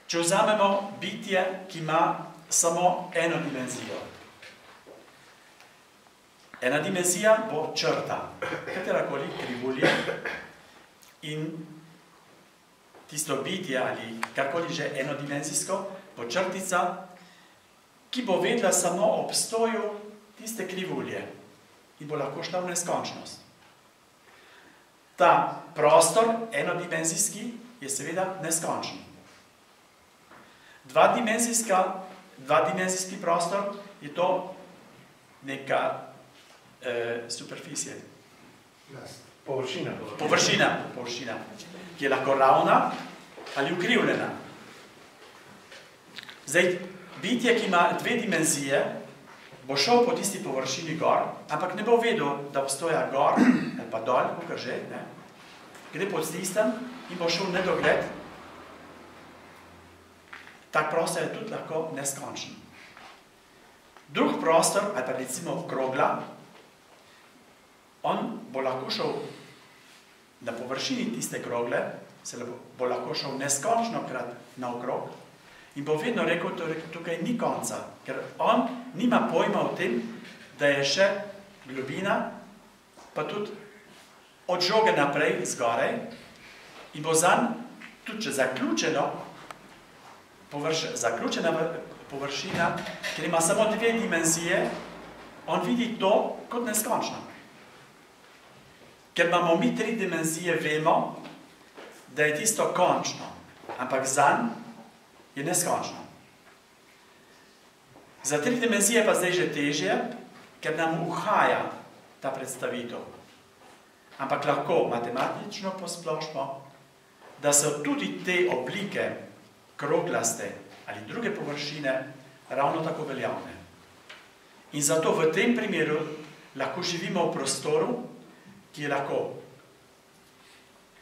Če vzamemo bitje, ki ima samo eno dimenzijo. Ena dimenzija bo črta, katerakoli krivulja, in tisto bitje ali karkoli že enodimenzijsko bo črtica, ki bo vedela samo o obstoju tiste krivulje in bo lahko šla v neskončnost. Ta prostor enodimenzijski je seveda neskončen. Dvodimenzijski prostor je to neka superficie. Površina, ki je lahko ravna ali ukrivljena. Zdaj, bitje, ki ima dve dimenzije, bo šel po tisti površini gor, ampak ne bo vedel, da obstoja gor ali pa dol, kakor že, ne? Gre pod tistem in bo šel nedogled. Tak prostor je tudi lahko neskončen. Drug prostor, ali pa recimo krogla, on bo lahko šel na površini tiste krogle, se bo lahko šel neskončno krat naokrog in bo vedno rekel, tukaj ni konca, ker on nima pojma o tem, da je še globina, pa tudi od žoge naprej, zgoraj, in bo zanj tudi če zaključena površina, ker ima samo dve dimenzije, on vidi to kot neskončno. Ker imamo mi tri dimenzije, vemo, da je tisto končno, ampak zanj je neskončno. Za tri dimenzije pa zdaj že težje, ker nam uhaja ta predstavitev. Ampak lahko matematično posplošimo, da so tudi te oblike kroglaste ali druge površine ravno tako veljavne. In zato v tem primeru lahko živimo v prostoru, ki je lahko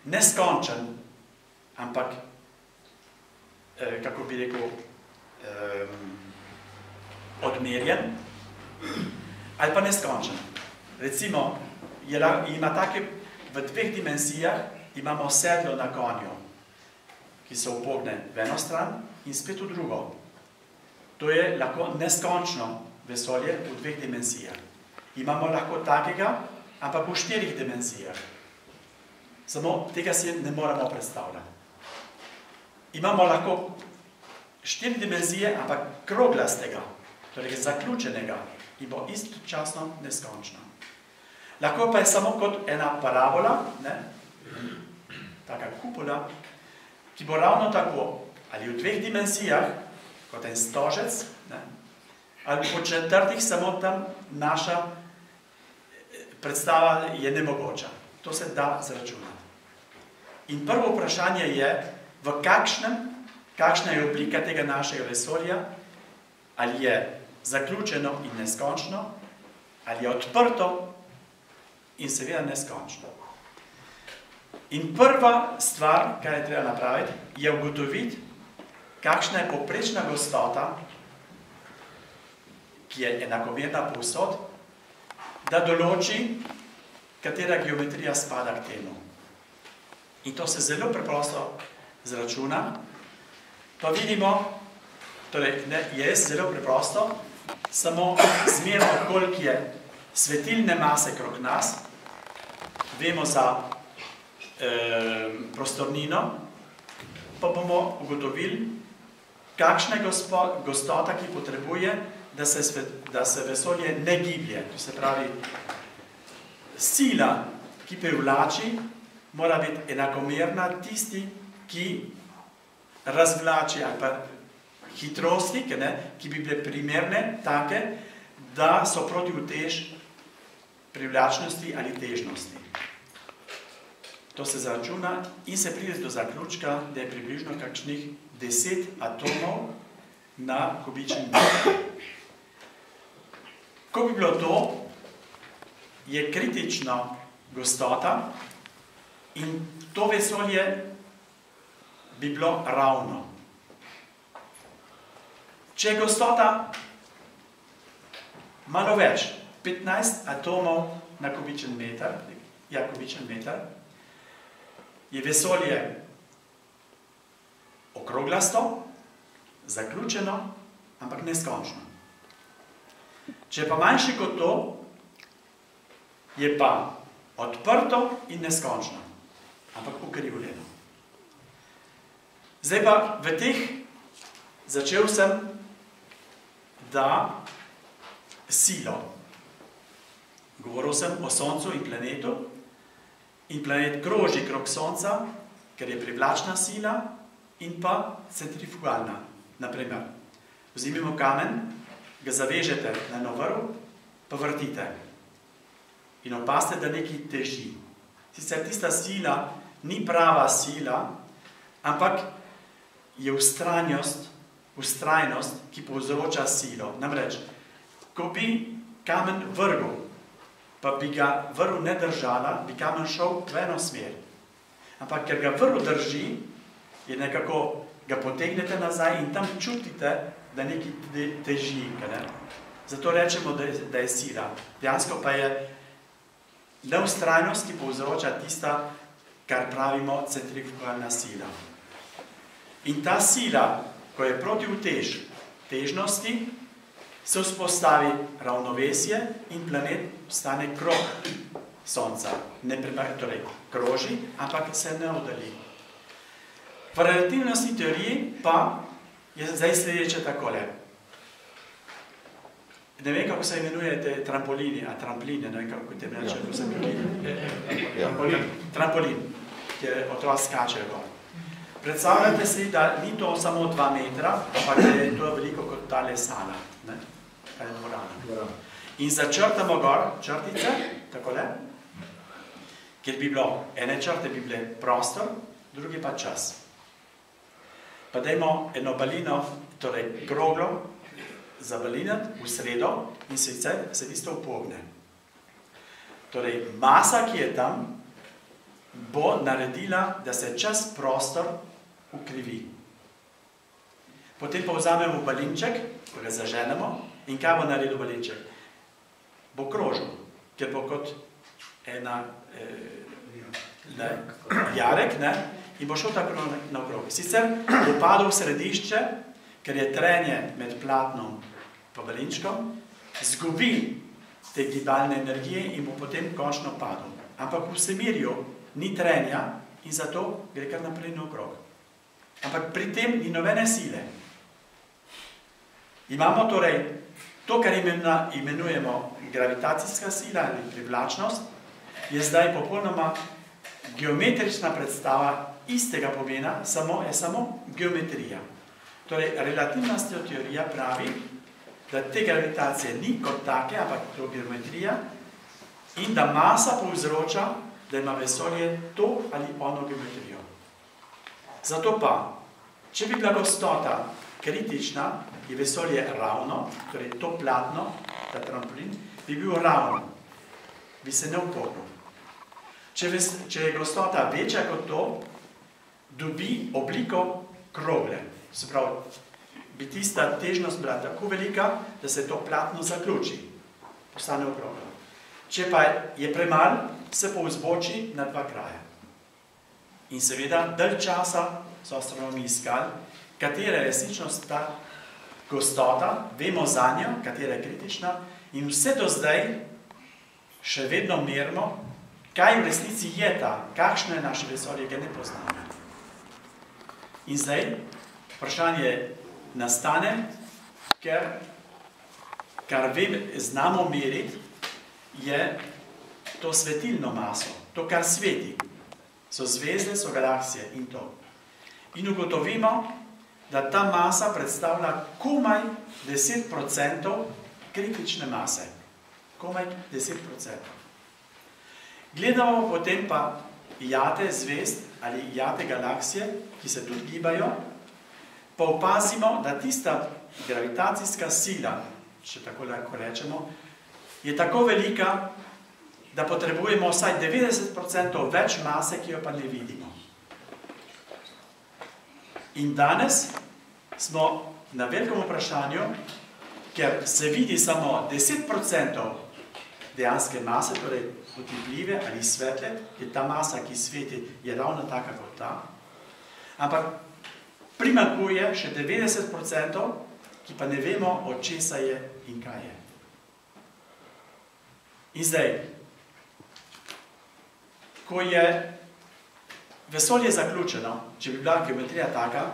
neskončen, ampak, kako bi rekel, odmerjen, ali pa neskončen. Recimo, ima take, v dveh dimenzijah imamo sedlo na konju, ki se upogne v eno stran in spet v drugo. To je lahko neskončno vesolje v dveh dimenzijah. Imamo lahko takega, ampak v štirih dimenzijah. Samo tega si ne moramo predstavljati. Imamo lahko štiri dimenzije, ampak kroglastega, torej zaključenega, in bo istočasno neskončno. Lahko pa je samo kot ena parabola, ne? Taka kupola, ki bo ravno tako, ali v dveh dimenzijah, kot en stožec, ne? Ali po četrtih, samo tam naša predstava je nemogoča. To se da zračunati. In prvo vprašanje je, kakšna je oblika tega našega vesolja, ali je zaključeno in neskončno, ali je odprto in seveda neskončno. In prva stvar, kar je treba napraviti, je ugotoviti, kakšna je povprečna gostota, ki je enakomerna povsod, da določi, katera geometrija spada k temu. In to se zelo preprosto zračuna. Pa vidimo, torej je zelo preprosto, samo zmerno, koliko je svetilne mase krog nas, vemo za prostornino, pa bomo ugotovili, kakšna je gostota, ki potrebuje, da se vesolje ne giblje. To se pravi, sila, ki privlači, mora biti enakomerna tisti, ki razvlači, ali pa hitrosti, ki bi bile primerne, take, da so proti utež privlačnosti ali težnosti. To se zaračuna in se pride do zaključka, da je približno kakšnih 10 atomov na kubični meter. Ko bi bilo to, je kritična gostota in to vesolje bi bilo ravno. Če je gostota malo več, 15 atomov na kubičen meter, je vesolje okroglasto zaključeno, ampak neskončno. Če je pa manjše kot to, je pa odprto in neskončno, ampak ukrivljeno. Zdaj pa v teh začel sem, da silo. Govoril sem o Soncu in planet kroži krog Sonca, ker je privlačna sila in pa centrifugalna. Naprimer, vzimimo kamen, ga zavežete na eno vrv, pa vrtite. In opazite, da nekaj teži. Sicer tista sila ni prava sila, ampak je vztrajnost, ki povzroča silo. Namreč, ko bi kamen vrgel, pa bi ga vrv ne držala, bi kamen šel v eno smer. Ampak, ker ga vrv drži, je nekako ga potegnete nazaj in tam čutite, da nekaj teži. Zato rečemo, da je sila. Dejansko pa je nevztrajnost, ki povzroča tista, kar pravimo centrifugalna sila. In ta sila, ko je protivtež težnosti, se vzpostavi ravnovesje in planet postane krog Sonca. Ne torej kroži, ampak se ne oddalji. V relativnostni teoriji pa je zdaj sledeče takole. Ne vem, kako se imenuje trampolini, ne vem, kako te reče, ko sem trampolin, kjer otrok skačejo gor. Predstavljate si, da ni to samo 2 metra, ampak je to veliko kot tale sala, kaj je dvorana. In začrtamo gor črtice, takole, kjer bi bilo, ene črte bi bile prostor, drugi pa čas. Pa dajmo eno balino, torej kroglo, zabalinati v sredo in se tisto upogne. Torej, masa, ki je tam, bo naredila, da se čas prostor ukrivi. Potem pa vzamemo balinček, ko ga zaženemo, in kaj bo naredil balinček? Bo krožil, ker bo kot ena jarek, in bo šel tako naokrog. Sicer bo padel v središče, ker je trenje med platnom pa balinčkom, zgubi te gibalne energije in bo potem končno padel. Ampak v vsemirju ni trenja in zato gre kar naprej naokrog. Ampak pri tem ni nobene sile. Imamo torej to, kar imenujemo gravitacijska sila ali privlačnost, je zdaj popolnoma geometrična predstava istega pomena, je samo geometrija. Torej, relativnostna teorija pravi, da te gravitacije ni kot take, ampak to geometrija in da masa povzroča, da ima vesolje to ali ono geometrijo. Zato pa, če bi bila gostota kritična, je vesolje ravno, torej to platno, ta trampolin, bi bil ravno, bi se ne upognil. Če je gostota večja kot to, dobi obliko krogle. Se pravi, bi tista težnost bila tako velika, da se to platno zaključi, postane okroglo. Če pa je premalo, se povzboči na 2 kraja. In seveda, dalj časa so astronomi iskali, katera je resničnost ta gostota, vemo za njo, katera je kritična, in vse do zdaj še vedno merimo, kaj v resnici je ta, kakšno je naše vesolje, ga ne poznamo. In zdaj vprašanje nastane, ker kar znamo meriti, je to svetilno maso, to, kar sveti. So zvezde, so galaksije in to. In ugotovimo, da ta masa predstavlja komaj 10% kritične mase. Komaj 10%. Gledamo potem pa jate zvezd ali jate galaksije, ki se tudi gibajo, pa opazimo, da tista gravitacijska sila, če tako lahko rečemo, je tako velika, da potrebujemo vsaj 90% več mase, ki jo pa ne vidimo. In danes smo na velikem vprašanju, ker se vidi samo 10% dejanske mase, torej otipljive ali svetle, je ta masa, ki sveti, je ravno taka kot ta. Ampak primankuje še 90%, ki pa ne vemo, od česa je in kaj je. In zdaj, ko je vesolje zaključeno, če bi bila geometrija taka,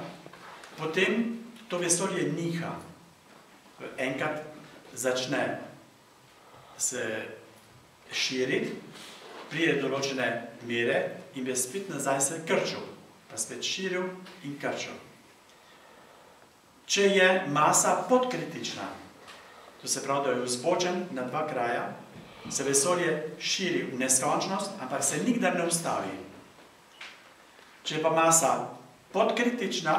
potem to vesolje niha. Enkrat začne se širiti, pride določene mere in bi spet nazaj se krčil, pa spet širil in krčil. Če je masa podkritična, to se pravi, da je vzbočen na dva kraja, se vesolje širi v neskončnost, ampak se nikdar ne ustavi. Če je pa masa podkritična,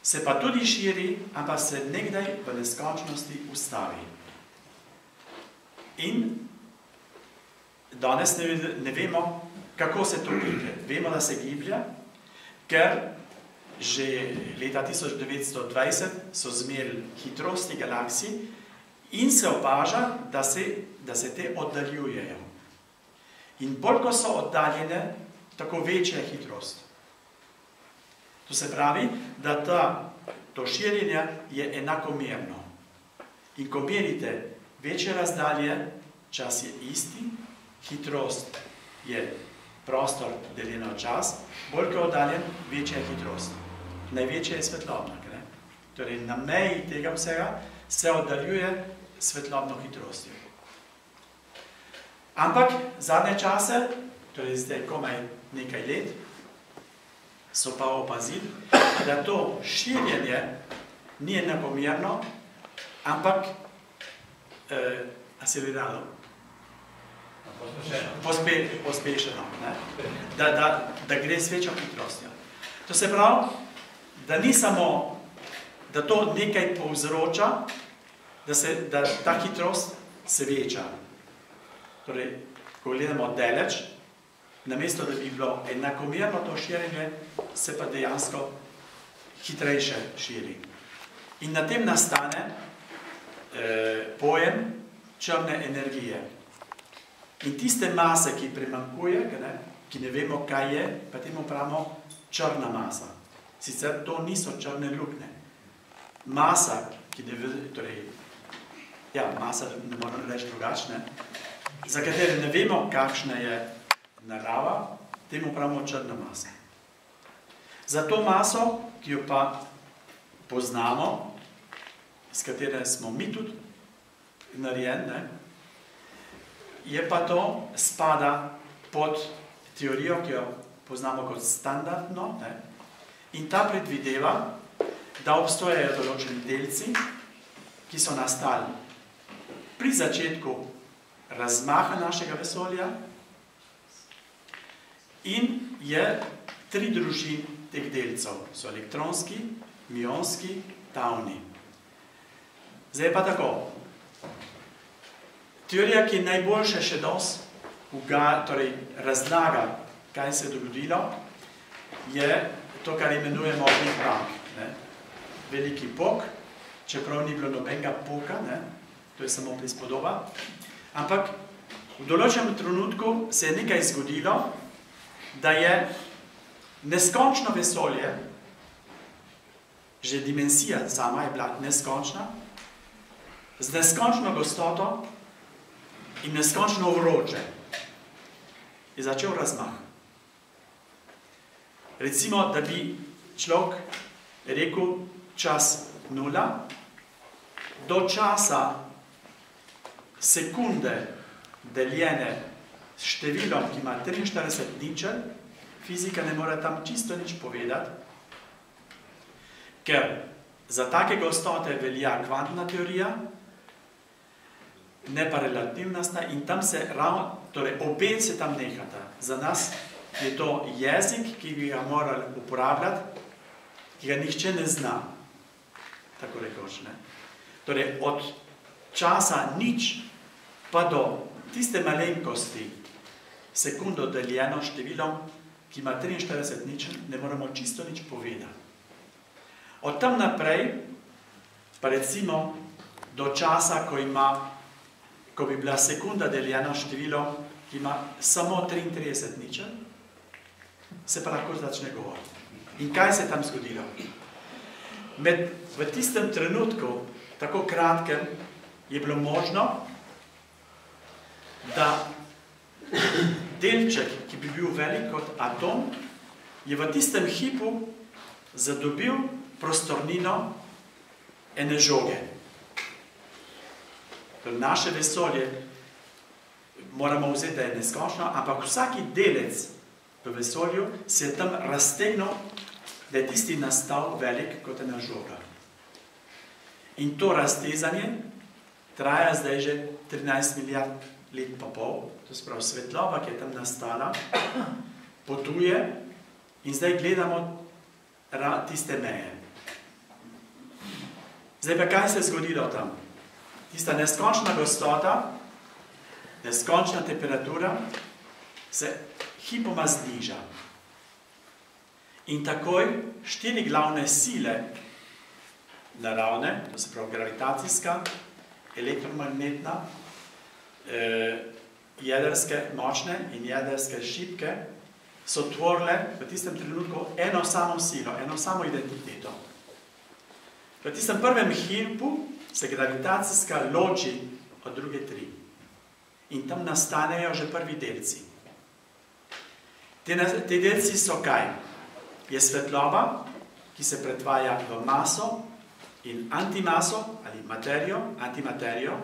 se pa tudi širi, ampak se nekdaj v neskončnosti ustavi. In danes ne vemo, kako se to giblje. Vemo, da se giblje, ker že leta 1920 so zmerili hitrosti galaksij in se opaža, da se te oddaljujejo. In bolj, ko so oddaljene, tako večja je hitrost. To se pravi, da to širjenje je enakomerno. In ko merite večje razdalje, čas je isti, hitrost je prostor deljeno čas, bolj ko oddaljen, večja je hitrost. Največja je svetlobna. Torej, na meji tega vsega se oddaljuje svetlobno hitrostjo. Ampak zadnje čase, torej zdaj komaj nekaj let, so pa opazili, da to širjenje ni enakomerno, ampak acelerado, pospešeno, da gre s večjo hitrostjo. To se pravi, da ni samo, da to nekaj povzroča, da ta hitrost se veča. Torej, ko gledamo daleč, namesto da bi bilo enakomerno to širjenje, se pa dejansko hitrejše širi. In na tem nastane pojem črne energije. In tiste mase, ki primankuje, ki ne vemo, kaj je, pa temu pravimo črna masa. Sicer to niso črne luknje. Masa, masa ne moramo reči drugačne, za katere ne vemo, kakšna je narava, temu pravimo črna masa. Za to maso, ki jo pa poznamo, iz katere smo mi tudi narejeni, je pa to spada pod teorijo, ki jo poznamo kot standardno, in ta predvideva, da obstojajo določeni delci, ki so nastali pri začetku razmaha našega vesolja in je 3 družin teh delcev. So elektronski, mionski, tavni. Zdaj pa tako. Teorija, ki najboljše še torej razlaga, kaj se je dogodilo, je to, kar imenujemo Big Bang. Veliki pok, čeprav ni bilo nobenega poka, to je samo prispodoba. Ampak v določenem trenutku se je nekaj zgodilo, da je neskončno vesolje, že dimenzija sama je bila neskončna, z neskončno gostoto in neskončno vroče je začel razmah. Recimo, da bi človek rekel čas 0, do časa sekunde deljene s številom, ki ima 43 ničel, fizika ne more tam čisto nič povedati, ker za take gostote velja kvantna teorija, ne pa relativnostna, in tam se torej obe se tam nehata. Za nas je to jezik, ki bi ga morali uporabljati, ki ga nihče ne zna, tako rekoč. Torej, od časa nič pa do tiste malenkosti sekundo deljeno številom, ki ima 43 nič, ne moramo čisto nič povedati. Od tam naprej, pa recimo do časa, ko bi bila sekunda deljena število, ki ima samo 33 ničel, se pa lahko začne govoriti. In kaj se je tam zgodilo? V tistem trenutku, tako kratkem, je bilo možno, da delček, ki bi bil velik kot atom, je v tistem hipu zadobil prostornino ene žoge. Naše vesolje moramo vzeti, da je neskončno, ampak vsaki delec v vesolju se je tam raztegnil, da je tisti nastal velik kot ena žoga. In to raztezanje traja zdaj že 13 milijard let pa pol, to se pravi svetloba, ki je tam nastala, potuje in zdaj gledamo tiste meje. Zdaj pa kaj se je zgodilo tam? Tista neskončna gostota, neskončna temperatura se hipoma zniža. In takoj 4 glavne sile naravne, to se pravi gravitacijska, elektromagnetna, jedrske močne in jedrske šibke, so tvorile v tistem trenutku eno samo silo, eno samo identiteto. V tistem prvem hipu se gravitacijska loči od druge 3. In tam nastanejo že prvi delci. Te delci so kaj? Je svetloba, ki se pretvaja v maso in antimaso, ali materijo, antimaterijo,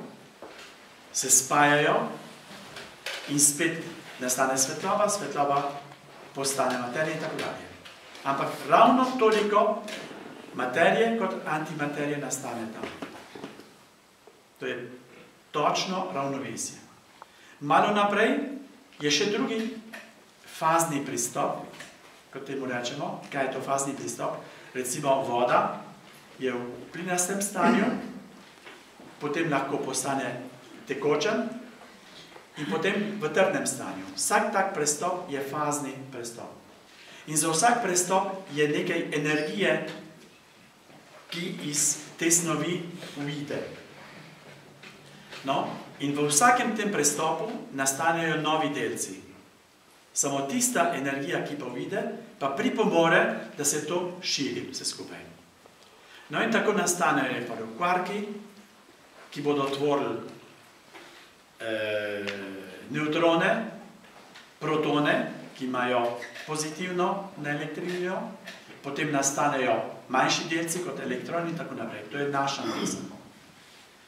se spajajo in spet nastane svetloba, svetloba postane materija in tako dalje. Ampak ravno toliko materije kot antimaterije nastane tam. To je točno ravnovesje. Malo naprej je še drugi fazni pristop, kot temu rečemo. Kaj je to fazni pristop? Recimo voda je v plinastem stanju, potem lahko postane tekočen in potem v trdnem stanju. Vsak tak prestop je fazni prestop. In za vsak prestop je nekaj energije, ki iz te snovi uide. No, in v vsakem tem prestopu nastanejo novi delci. Samo tista energija, ki pa uide, pa pripomore, da se to širi vse skupaj. No in tako nastanejo kvarki, ki bodo tvorili nevtrone, protone, ki imajo pozitivno naelektrinijo, potem nastanejo manjši delci kot elektroni in tako naprej. To je naša misel.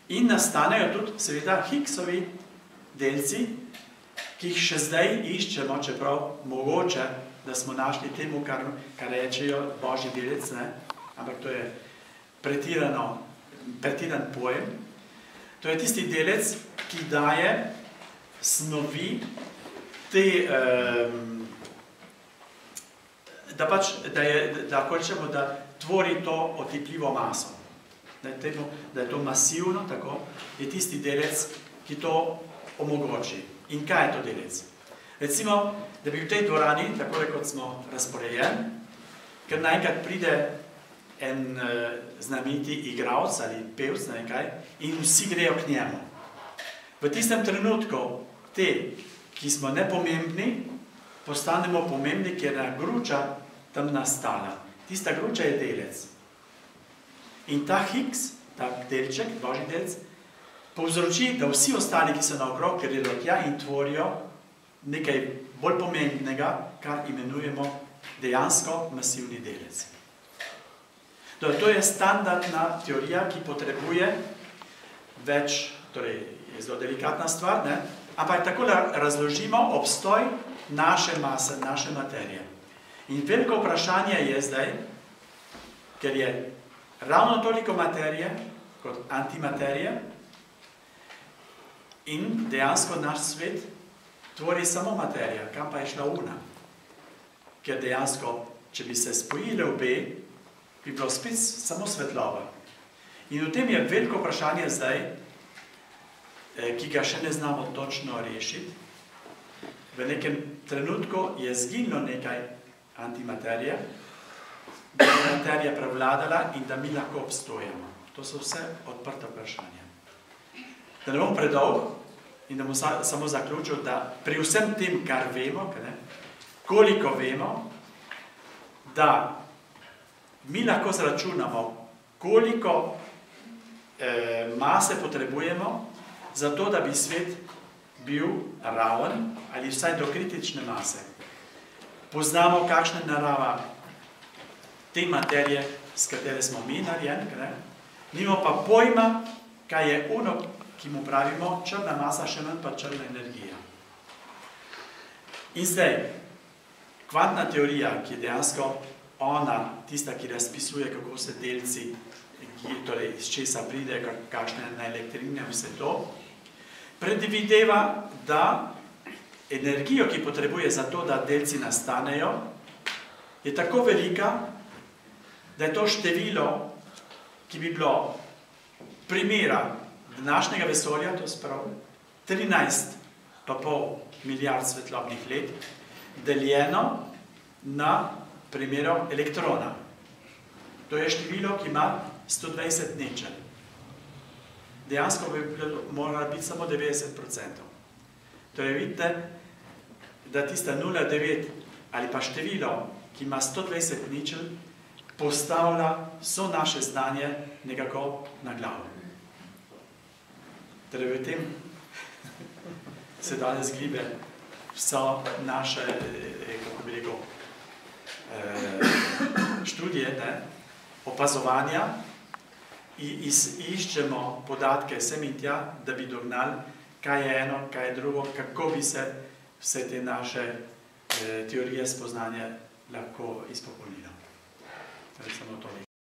In nastanejo tudi seveda Higgsovi delci, ki jih še zdaj iščemo, čeprav mogoče, da smo našli temu, kar rečejo božji delec, ne? Ampak to je pretiran pojem. To je tisti delec, ki daje snovi te, da hočemo, da tvori to otipljivo maso. Da je to masivno, tako, je tisti delec, ki to omogoči. In kaj je to delec? Recimo, da bi v tej dvorani, tako kot smo razporejeni, ker naenkrat pride en znameniti igralec ali pevec, nekaj, in vsi grejo k njemu. V tistem trenutku te, ki smo nepomembni, postanemo pomembni, ker je gruča tam nastala. Tista gruča je delec. In ta Higgs, ta delček, božji delec, povzroči, da vsi ostali, ki so naokrog, gredo tja in tvorijo nekaj bolj pomembnega, kar imenujemo dejansko masivni delec. To je standardna teorija, ki potrebuje več, torej je zelo delikatna stvar, ne? Ampak tako razložimo obstoj naše mase, naše materije. In veliko vprašanje je zdaj, ker je ravno toliko materije kot antimaterije in dejansko naš svet tvori samo materija, kam pa je šla una. Ker dejansko, če bi se spojile obe, bi bilo spet samo svetloba. In v tem je veliko vprašanje zdaj, ki ga še ne znamo točno rešiti. V nekem trenutku je zginilo nekaj antimaterije, da je materija prevladala in da mi lahko obstojamo. To so vse odprta vprašanja. Da ne bom predolg in da bom samo zaključil, da pri vsem tem, kar vemo, koliko vemo, da mi lahko zračunamo, koliko mase potrebujemo, zato da bi svet bil raven ali vsaj do kritične mase. Poznamo, kakšna je narava te materije, s katere smo mi narejeni, nimamo pa pojma, kaj je ono, ki mu pravimo črna masa, še manj pa črna energija. In zdaj, kvantna teorija, ki je dejansko ona, tista, ki razpisuje, kako se delci, torej iz česa pride, kakšne elektrine, vse to, predvideva, da energijo, ki potrebuje za to, da delci nastanejo, je tako velika, da je to število, ki bi bilo primera današnjega vesolja, to sprav 13,5 milijard svetlobnih let, deljeno na primerov elektrona. To je število, ki ima 120 ničel. Dejansko bi moralo biti samo 90%. Torej vidite, da tista 0,9 ali pa število, ki ima 120 ničel, postavlja vso naše znanje nekako na glavo. Torej v tem se danes gibe vso naše, kako bi rekel, študije, opazovanja in iščemo podatke sem in tja, da bi dognali, kaj je eno, kaj je drugo, kako bi se vse te naše teorije spoznanja lahko izpopolnilo. Torej samo to.